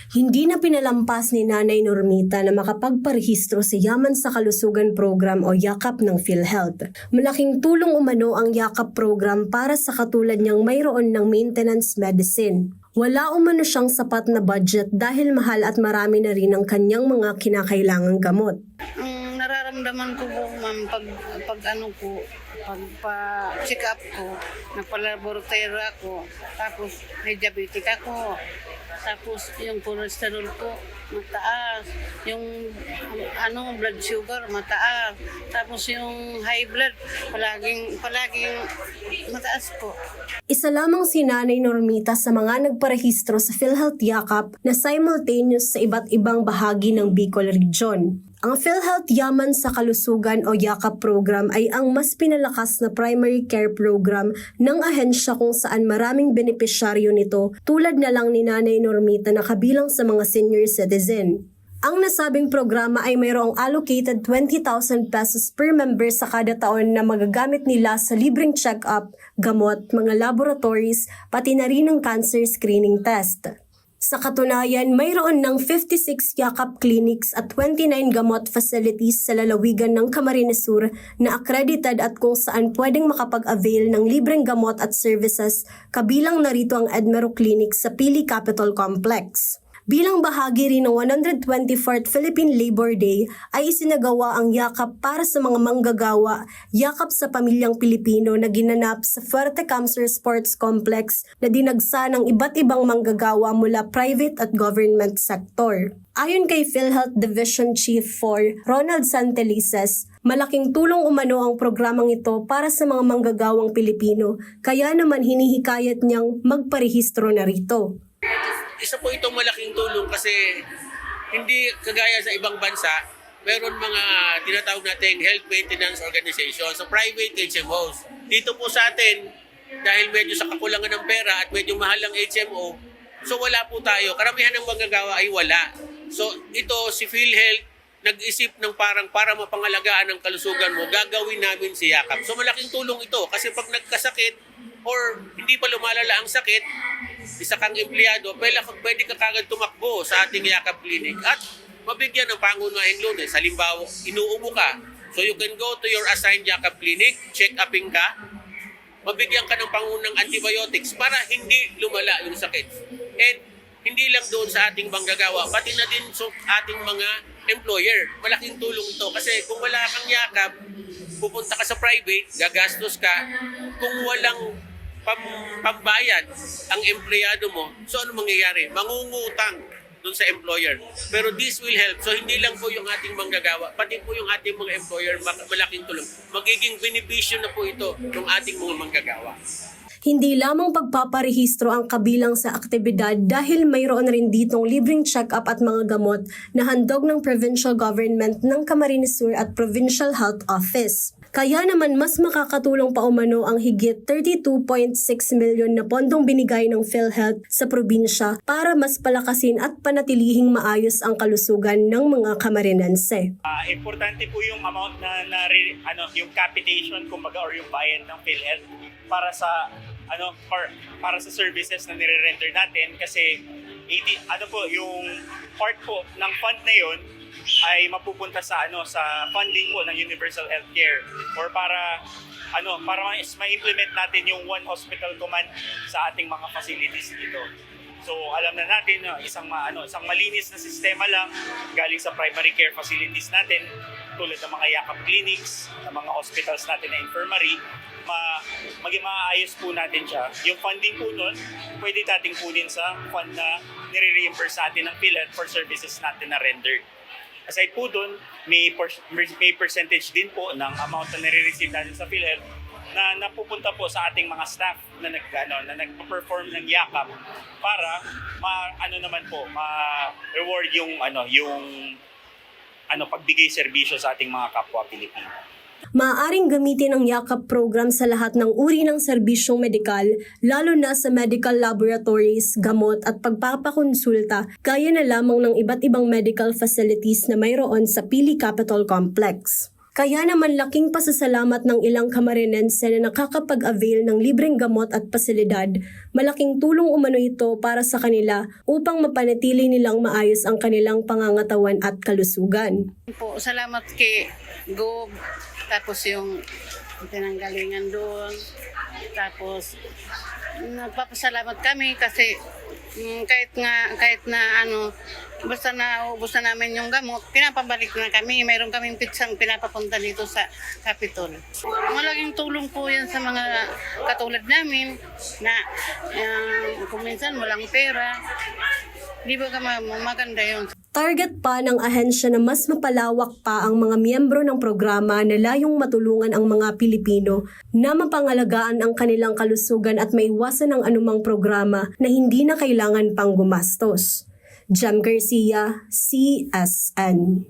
Hindi na pinalampas ni Nanay Normita na makapagparehistro sa Yaman sa Kalusugan Program o YAKAP ng PhilHealth. Malaking tulong umano ang YAKAP program para sa katulad niyang mayroon ng maintenance medicine. Wala umano siyang sapat na budget dahil mahal at marami na rin ang kanyang mga kinakailangang gamot. Ang nararamdaman ko po, ma'am, pagpa-check up ko, nagpa-laboratory ako, tapos may diabetic ako, tapos yung cholesterol ko mataas, yung blood sugar mataas, tapos yung high blood palaging mataas po. Isa lamang si Nanay Normita sa mga nagparehistro sa PhilHealth YAKAP na simultaneous sa iba't ibang bahagi ng Bicol Region. Ang PhilHealth Yaman sa Kalusugan o YAKAP program ay ang mas pinalakas na primary care program ng ahensya kung saan maraming benepisyaryo nito tulad na lang ni Nanay Normita na kabilang sa mga senior citizen. Ang nasabing programa ay mayroong allocated 20,000 pesos per member sa kada taon na magagamit nila sa libreng check-up, gamot, mga laboratories, pati na rin ng cancer screening test. Sa katunayan, mayroon ng 56 YAKAP clinics at 29 gamot facilities sa lalawigan ng Camarines Sur na accredited at kung saan pwedeng makapag-avail ng libreng gamot at services, kabilang narito ang Edmero Clinic sa Pili Capital Complex. Bilang bahagi rin ng 124th Philippine Labor Day ay isinagawa ang YAKAP para sa mga manggagawa, YAKAP sa Pamilyang Pilipino na ginanap sa Fuerte Cancer Sports Complex na dinagsa ng iba't ibang manggagawa mula private at government sector. Ayon kay PhilHealth Division Chief 4 Ronald Santelices, malaking tulong umano ang programang ito para sa mga manggagawang Pilipino, kaya naman hinihikayat niyang magparehistro na rito. Isa po itong malaking tulong kasi hindi kagaya sa ibang bansa, meron mga tinatawag nating health maintenance organization, so private HMOs. Dito po sa atin, dahil medyo sa kakulangan ng pera at medyo mahal ang HMO, so wala po tayo. Karamihan ng manggagawa ay wala. So ito, si PhilHealth, nag-isip ng para mapangalagaan ang kalusugan mo, gagawin namin si YAKAP. So malaking tulong ito kasi pag nagkasakit or hindi pa lumalala ang sakit, isa kang empleyado, pwede ka kagad tumakbo sa ating YAKAP clinic at mabigyan ng pangunahing Lunes. Halimbawa, inuubo ka, so you can go to your assigned YAKAP clinic, check-uping ka, mabigyan ka ng pangunang antibiotics para hindi lumala yung sakit. And hindi lang doon sa ating manggagawa, pati na din sa ating mga employer. Malaking tulong ito kasi kung wala kang YAKAP, pupunta ka sa private, gagastos ka, kung walang pambayad ang empleyado mo, so ano mangyayari? Mangungutang doon sa employer. Pero this will help. So hindi lang po yung ating manggagawa, pati po yung ating mga employer, malaking tulong. Magiging benepisyo na po ito ng ating mga manggagawa. Hindi lamang pagpaparehistro ang kabilang sa aktibidad dahil mayroon rin ditong libreng check-up at mga gamot na handog ng provincial government ng Camarines Sur at Provincial Health Office. Kaya naman mas makakatulong pa umano ang higit 32.6 million na pondong binigay ng PhilHealth sa probinsya para mas palakasin at panatilihing maayos ang kalusugan ng mga Camarinense. Importante po yung amount yung capitation kumbaga or yung bayad ng PhilHealth para sa para sa services na nire-render natin kasi yung part po ng fund na yon ay mapupunta sa funding po ng Universal Healthcare or para ma-implement natin yung one hospital command sa ating mga facilities dito. So alam na natin isang malinis na sistema lang galing sa primary care facilities natin tulad ng mga YAKAP clinics, ng mga hospitals natin na infirmary, maging maayos po natin siya. Yung funding po nun, pwede nating kunin sa fund na nire-reimburse sa atin ng PhilHealth for services natin na rendered. Aside po dun, may percentage din po ng amount na nire-receive natin sa PhilHealth na napupunta po sa ating mga staff na nagpo-perform ng YAKAP para ma-reward yung pagbigay serbisyo sa ating mga kapwa Pilipino. Maaaring gamitin ang YAKAP program sa lahat ng uri ng serbisyong medikal, lalo na sa medical laboratories, gamot at pagpapakonsulta, gaya na lamang ng iba't ibang medical facilities na mayroon sa Pili Capital Complex. Kaya naman laking pasasalamat ng ilang Camarines na nakakapag-avail ng libreng gamot at pasilidad. Malaking tulong umano ito para sa kanila upang mapanatili nilang maayos ang kanilang pangangatawan at kalusugan. Po, salamat kay Gob, tapos yung pinanggalingan doon. Tapos nagpapasalamat kami kasi kahit na basta na ubos na namin yung gamot, pinapabalik na kami. Mayroon kaming pitsang pinapapunta dito sa Capitol. Malaking tulong po yan sa mga katulad namin na kung minsan walang pera. Di ba maganda yun? Target pa ng ahensya na mas mapalawak pa ang mga miyembro ng programa na layong matulungan ang mga Pilipino na mapangalagaan ang kanilang kalusugan at maiwasan ang anumang programa na hindi na kailangan pang gumastos. Jam Garcia, CSN.